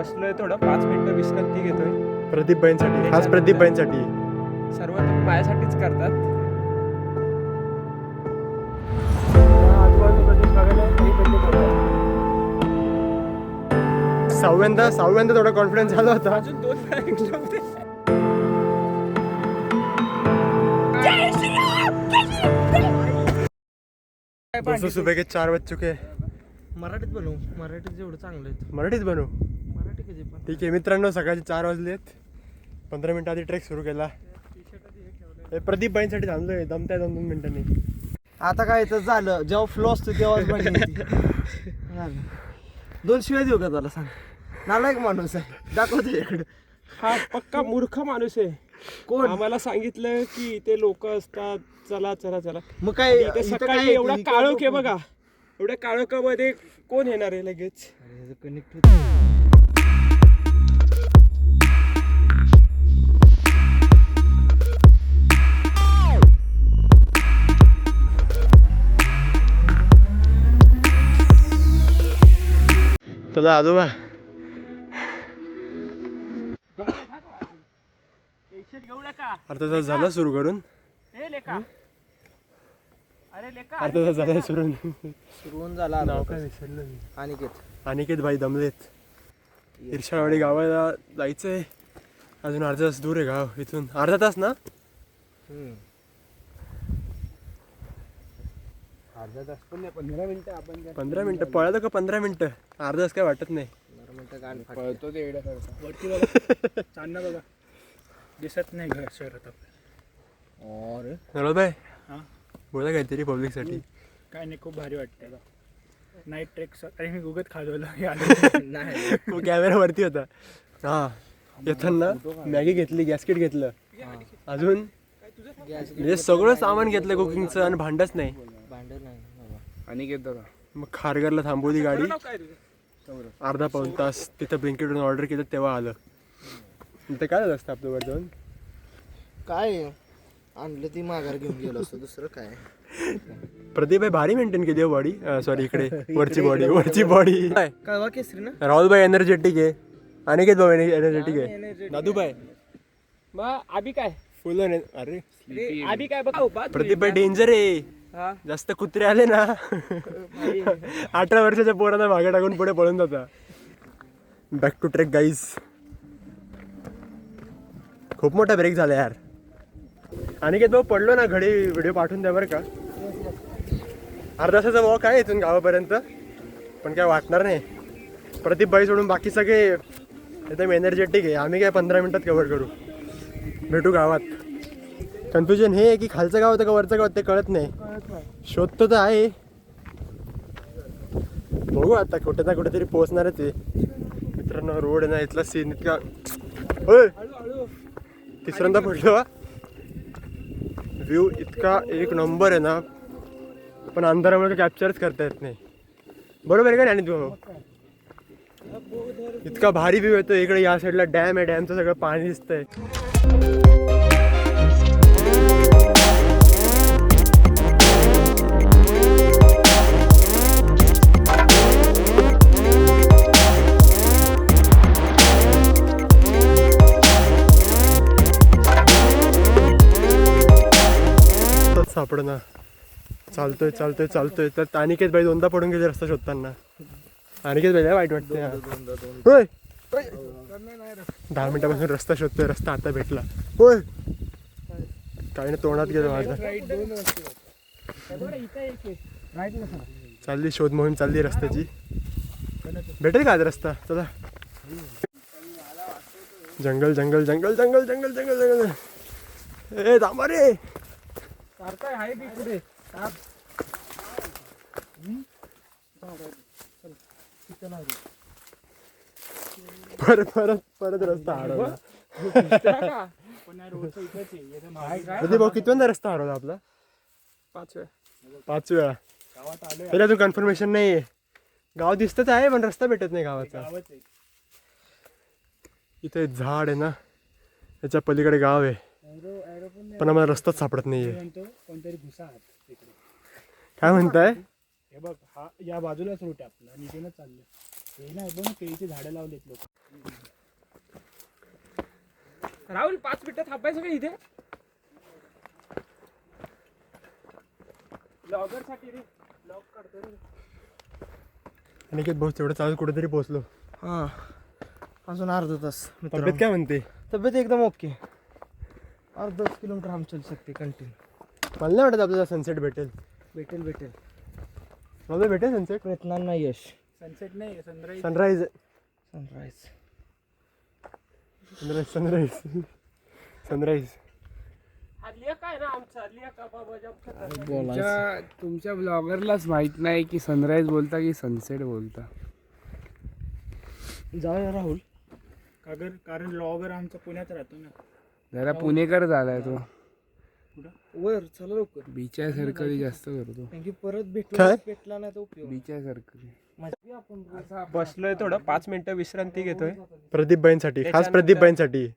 बसलोय थोडं 5 मिनिटं विश्रांती घेतोय प्रदीप बाईंसाठी, खास प्रदीप बाईंसाठी. सर्व तुम्ही माझ्यासाठीच करतात. सहाव्यांदा थोडा कॉन्फिडन्स झाला होता. अजून 2 वेळा एक्स्ट्रा होते. दोस्तों सुबह के 4 बज चुके. मराठीत बनवू, मराठीत जेवढं चांगलं आहे मराठीच बनवू. मराठी कधी पण. ठीक आहे मित्रांनो, सकाळचे 4 वाजलेत. 15 मिनिटं आधी ट्रेक सुरू केला. प्रदीप बाईंसाठी थांबलोय, दमत्या 2 मिनिटांनी. आता काय तर झालं, जेव्हा फ्लो असतो तेव्हाच बघ. 2 शिवाय देऊ का त्याला, सांग. नालायक माणूस आहे, दाखवतो इकडे. हा पक्का मूर्ख माणूस आहे. कोण? आम्हाला सांगितलं की इथे लोक असतात, चला चला चला. मग काय इथे इथं सकाळी काय एवढा इथं काळोख आहे लोकं- बघा. एवढ्या काळोखामध्ये कोण येणार आहे लगेच. अरे, कनेक्ट होतं. चला आजोबा. अर्धा तास झाला सुरू करून. अर्धा तास झाला सुरू. सुरुवात झाला नाव काय विसरलं मी. अनिकेत भाई दमलेत. इर्षावाडी गावाला जायचंय. अजून अर्धा तास दूर आहे गाव इथून. अर्धा तास ना? अर्धा तास पण नाही, 15 मिनिटं. आपण 15 मिनिटं पळालं का? 15 मिनिटं. अर्धा तास काय वाटत नाही. 15 मिनिटं गाण पळतो ते वरती बघा. चांदणं बघा, दिसत नाही घर शहरात. Hello bye. हां बोला काहीतरी पब्लिक साठी. काय नाही, खूप भारी वाटतं. Night trek. अरे मी उगत खाजवलं. नाही. तो कॅमेरा वरती होता. हा येताना मॅगी घेतली, गॅसकिट घेतलं, अजून म्हणजे सगळं सामान घेतलं कुकिंगचं, आणि भांडच नाही. भांडण नाही. आणि मग खारघरला थांबवली गाडी. अर्धा पाऊण तास तिथं ब्लिंकिटवरून ऑर्डर केलं तेव्हा आलं. तिथं काय झालं असतं आपल्यावर जाऊन? काय आणलं ती माघार घेऊन गेलो असतो, दुसरं काय. प्रदीप भाई भारी मेंटेन केली हो बॉडी. सॉरी इकडे वरची बॉडी. काय केसरी ना. राहुल भाई एनर्जेटिक आहे. अनिकेत भाऊ एनर्जेटिक आहे. दादू भाई मग आभी काय फुल. अरे आभी काय बघा. प्रदीप भाई डेंजर आहे. जास्त कुत्रे आले ना 18 वर्षाच्या पोरांना मागे टाकून पुढे पळून जाता. Back to trek guys. खूप मोठा ब्रेक झाला यार. अनिकेत भाऊ पडलो ना, घडी व्हिडिओ पाठवून द्या बरं का. अर्धा तासाचा वॉक आहे इथून गावापर्यंत, पण काय वाटणार नाही. प्रदीप भाई सोडून बाकी सगळे एकदम एनर्जेटिक आहे. आम्ही काय 15 मिनिटात कव्हर करू. भेटू गावात. कन्फ्युजन हे आहे की खालचं गाव होतं का वरचं गाव ते कळत नाही. शोधतो तर आहे, बघू आता कुठे ना कुठेतरी पोहोचणारच आहे. मित्रांनो रोड आहे ना इथला सीन इतका. तिसऱ्यांदा पडलो. व्ह्यू इतका एक नंबर आहे ना, पण अंधारामुळे कॅप्चरच करता येत नाही. बरोबर आहे का नाही भाऊ? इतका भारी व्ह्यू येतो इकडे. या साईडला डॅम आहे, डॅमचं सगळं पाणी दिसतंय. सापडना. चालतोय तर अनिकेत भाई 2दा पडून गेले रस्ता शोधताना. अनिकेत भाई वाईट वाटतंय. होय 10 मिनिटापासून रस्ता शोधतोय. रस्ता आता भेटला. होय काही नाही, तोंडात गेलं माझं. चालली शोध मोहीम चालली रस्त्याची. भेटेल का आज रस्ता? चला. जंगल जंगल जंगल जंगल जंगल जंगल जंगल. ए थांबा रे. परत रस्ता हरवला. भाऊ कितव्यांदा रस्ता हरवला आपला? 5 वेळा. 5 वेळा. तरी अजून कन्फर्मेशन नाहीये. गाव दिसतच आहे पण रस्ता भेटत नाही गावाचा. इथे झाड आहे ना, त्याच्या पलीकडे गाव आहे, पण आम्हाला रस्ताच सापडत नाहीये. काय म्हणताय? हे बघ, हा या बाजूलाच रूट आहे आपला आणि इथूनच चाललं. हे नाही पण केळीची झाडं लावलेत लोक. राहुल 5 मिनिटं थांबायचं का इथे? ब्लॉगर साठी रे, ब्लॉग काढतो रे. अनिकेत भाऊ तेवढं चालत कुठेतरी पोहोचलो. हां अजून अर्धा तास तब्येत काय म्हणते? तब्येत एकदम ओके. 10 किलोमीटर हम चल सकते कंटिन्यू. मला नाही वाटत आपल्याला सनसेट भेटेल. भेटेल मला भेटेल सनसेट. प्रयत्नांना यश. सनसेट नाही sunrise. Sunrise sunrise sunrise sunrise. काय ना आमचा तुमच्या ब्लॉगरलाच माहित नाही की सनराईज बोलता की सनसेट बोलता. जाऊया राहुल. कारण ब्लॉगर आमचा पुण्यात राहतो ना. जरा पुणेकर झालाय तो. वर चला लवकर. बीच्या सर्कल जास्त करतो. कारण की परत काय? भेटला नाही तर उपयोग. बीच्या सर्कल. बसलोय थोडं 5 मिनिटं विश्रांती घेतोय. प्रदीप बाईंसाठी, खास प्रदीप बाईंसाठी.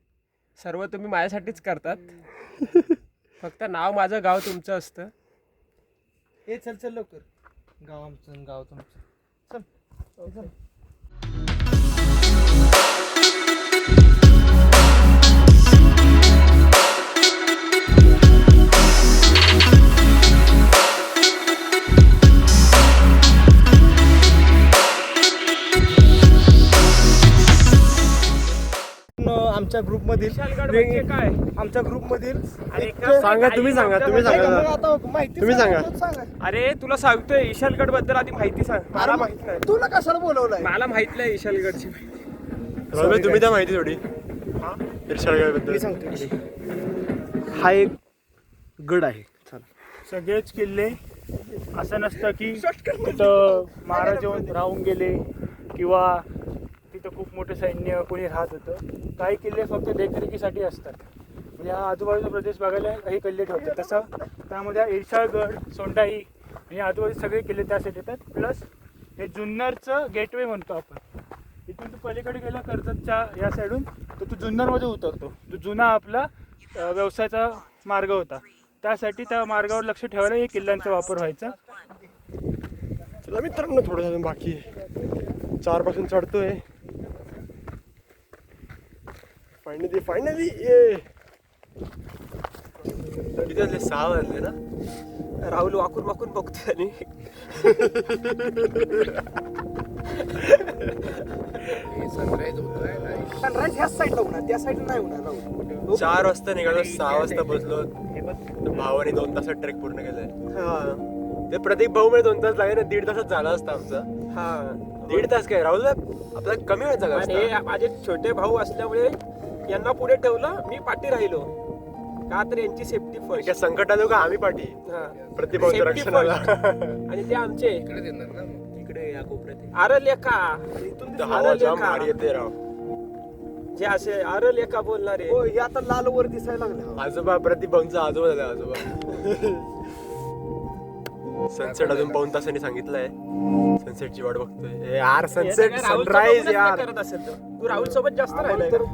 सर्व तुम्ही माझ्यासाठीच करतात. फक्त नाव माझं गाव तुमचं असतं. हे चल लवकर. गाव आमचं गाव तुमचं. चल. आमच्या ग्रुपमधील काय आमच्या ग्रुपमधील सांगा तुम्ही सांगा तुम्ही सांगा. अरे तुला सांगतोय विशालगड बद्दल आधी माहिती सांग. मला माहित नाही. तुला कशाला बोलवलंय? मला माहित नाही विशालगडची. तुम्ही त्या माहिती थोडी इर्शालगडबद्दल. मी सांगतो. हा एक गड आहे. चला. सगळेच किल्ले असं नसतं की तिथं महाराज येऊन राहून गेले किंवा तिथं खूप मोठं सैन्य कोणी राहत होतं. काही किल्ले फक्त देखरेखीसाठी असतात. म्हणजे हा आजूबाजूचा प्रदेश बघायला काही किल्ले ठेवतात. तसं त्यामध्ये इर्शाळगड, सोंडाई आणि आजूबाजूचे सगळे किल्ले त्यासाठी येतात. प्लस हे जुन्नरचं गेटवे म्हणतो आपण. इथून तू पलीकडे गेला कर्जतच्या या साईडून तर तू जुन्नरमध्ये उतरतो. तो जुना आपला व्यवसायाचा मार्ग होता. त्यासाठी त्या मार्गावर लक्ष ठेवायला हे किल्ल्यांचा वापर व्हायचा. चला मित्रांनो, थोडं झालं बाकी आहे. 4 पासून चढतोय. फायनली ये. किती वाजले? 6 वाजले ना. राहुल वाकून बघतोय आणि सनराईज ह्याच साईडला होणार, त्या साईडला नाही होणार राहुल. 4 वाजता निघालो, 6 वाजता पोहोचलो. भावाने 2 तासात ट्रेक पूर्ण केलाय. ते प्रदीप भाऊ मध्ये 2 तास लागले ना. 1.5 तासात झाला असता आमचा. हा 1.5 तास काय राहुल, आपल्याला कमी वेळ झाला आणि असता. हे माझे छोटे भाऊ असल्यामुळे यांना पुढे ठेवलं, मी पाठी राहिलो. का तर यांची सेफ्टी काय फर्स्ट. संकट आलो का आम्ही पाठी. प्रदीप भाऊच्या Safety रक्षणाला. आणि ते आमचे इकडे या कोपऱ्यात आरल एका इथून ते हवा आरल जाम एका. भारी येते राव. जे असे आरल एका बोलणारे. हो, हे आता लाल वर दिसायला लागले. आजोबा प्रदीप भाऊंचा आजोबा झाला. आजोबा सनसेट अजून 2 तासांनी सांगितलंय. सनसेटची वाट बघतोय. यार हे सनसेट सगळं राहुल सनराईज सोबतच यार. करत असेल तर. तू राहुल सोबत जास्त राहिलाय तर का?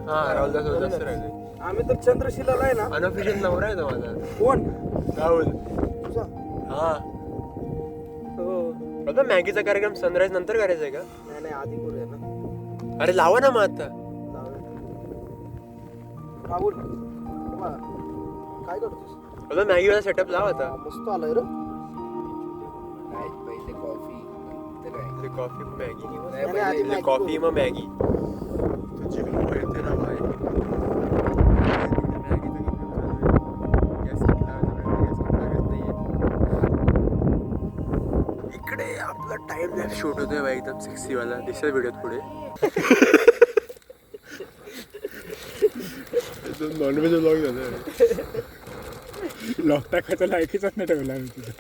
हा राहुल दाखव जास्त राहिले. आम्ही तर चंद्रशिलाला आहे ना. अनऑफिशियल नवरा आहे तो माझा कोण? राहुल. तुझा? हा हो. बघा मॅगीचा कार्यक्रम सनराईज नंतर करायचा आहे का? नाही आधी करूया ना. अरे लावा ना मग आता. राहुल बाबा, काय करतोस? बघा मॅगीवाला सेटअप लावा आता. मस्त आलाय रे. Coffee Maggi. नाही, आधी मॅगी कॉफी करू. मग मॅगी. तुझी हवा येते ना भाई. इकडे आपला टाइम लॅप्स शूट होतोय भाई, एकदम सेक्सी वाला. दिसेल व्हिडिओत पुढे. नॉनव्हेज ब्लॉग झालं. लॉक टाकायचा लायकीचाच नाही ठेवला आम्ही तुझं.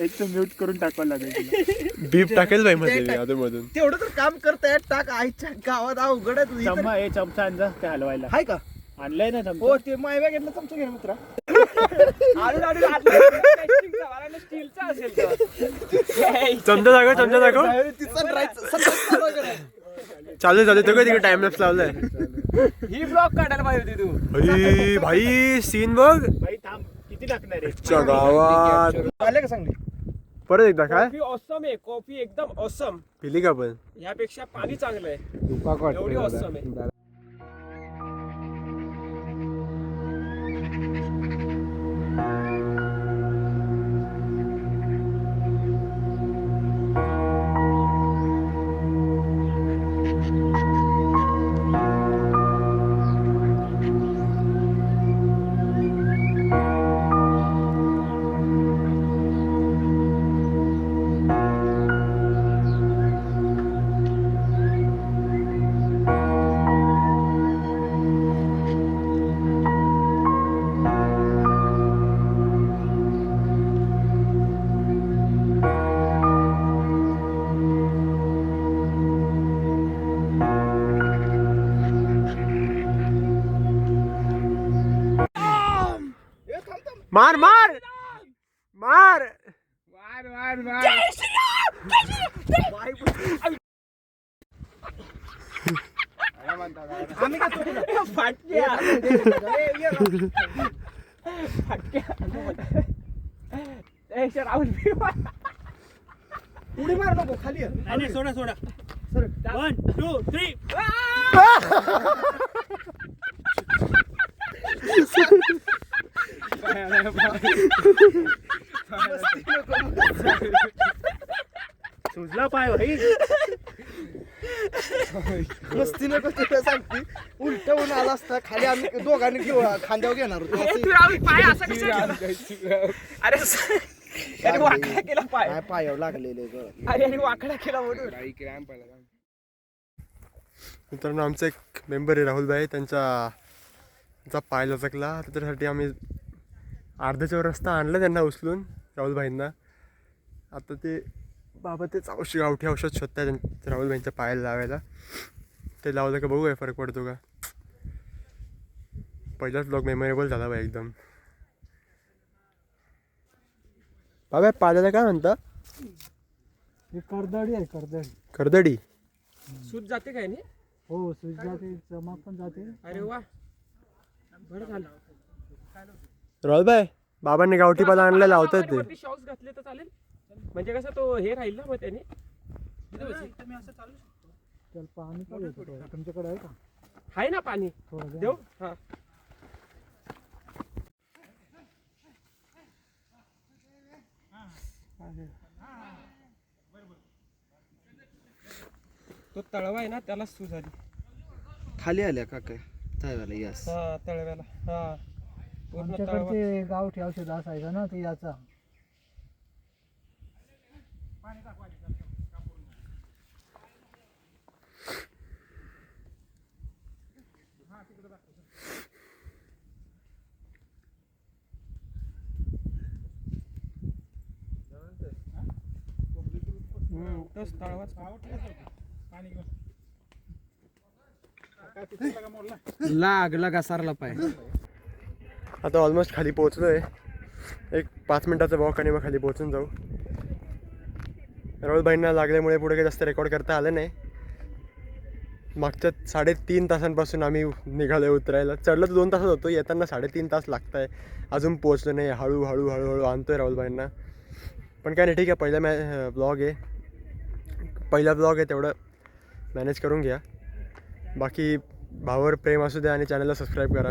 एक तर म्यूट करून टाकावं लागेल तुला. बीप टाकेल भाई मध्ये अधूनमधून. तेवढं तर काम करताय. टाक. आईच्या गावात अवघड आहे तुझी तर. चमचा आणजा ते हलवायला. हाय का? आणलाय ना चमचा. हो, ते माय बॅगेतलं चमचा घे मित्रा. स्टीलचा असेल तर. चमचा दाखव. ती sunrise चालू तो काय तिकडे टाइम लॅप्स लावलाय. ही ब्लॉग काढायला पाहिजे होती तू. अरे भाई सीन बघ. भाई थांब, किती टाकणार आहे? च्या गावात आले का सांगली? परत एकदा काय कॉफी ऑसम आहे, कॉफी एकदम ऑसम. पिली का पण? यापेक्षा पाणी चांगलं आहे. दुपाक वाटतं एवढी दादा. awesome आहे. दादा. मार मार मार. वार वार वार. आम्ही काय चुकलो? फाटक्या. ए, शे, राहुल भी मार. उडी मार नको खाली ये. नाही सोडा सोडा. सर 1 2 3. सुजला पाय भाई. मस्ती नको तुला सांगते. उलट होऊन आला असता खाली आम्ही दोघांनी घेऊ खांद्यावर घेणार होतो ए, असं. तू राहुल पाय असा कसा केला? अरे त्याने वाकडा केला पाय. काय पायावर लागलेले ग. अरे आणि वाकडा केला म्हणून. काही क्रॅम्प आला. मित्रांनो आमचा एक मेंबर आहे राहुल भाई, त्यांचा पाय लचकला. त्याच्यासाठी आम्ही अर्ध्याच्या वर रस्ता आणला त्यांना उचलून राहुल भाईंना. आता ते बाबा तेच गावठी औषध शोधताय राहुल भाईंच्या पायाला लावायला. ते लावलं का बघू काय फरक पडतो का. पहिलाच ब्लॉग मेमोरेबल झाला बाई एकदम. बाबा पायाला काय म्हणता? करदडी आहे करदडी. करदडी. सूज जाते काय नाही? हो सूज जाते चमा पण जाते. अरे वा, बरं झालं. राहुल भाई बाबांनी गावठी पाला आणला लावतात ते. वरती शॉक्स घातले तर चालेल, म्हणजे कसं तो हे राहील ना मग त्याने. चल पाणी तुमच्याकडे आहे का? आहे ना पाणी, थोडं देऊ. हा, तो तळवा आहे ना त्याला सूज आली. खाली आल्या का काय चायवाला यस. हा, तळव्याला. हा, पूर्ण तळवा. आमच्याकडचे गावठी औषध असायचं ना ते याचा. तोच तळवाच. लागला घसारला पाय. आता ऑलमोस्ट खाली पोहोचलो आहे. एक 5 मिनिटाचा वॉक आणि मग खाली पोहोचून जाऊ. राहुलबाईंना लागल्यामुळे पुढे काही जास्त रेकॉर्ड करता आलं नाही. मागच्या 3.5 तासांपासून आम्ही निघालो उतरायला. चढलं तर 2 तासात होतो, येताना 3.5 तास लागत आहे. अजून पोहोचलो नाही. हळूहळू हळूहळू आणतो आहे राहुलबाईंना. पण काय नाही, ठीक आहे. पहिला ब्लॉग आहे तेवढं मॅनेज करून घ्या. बाकी भावावर प्रेम असू द्या आणि चॅनलला सबस्क्राईब करा.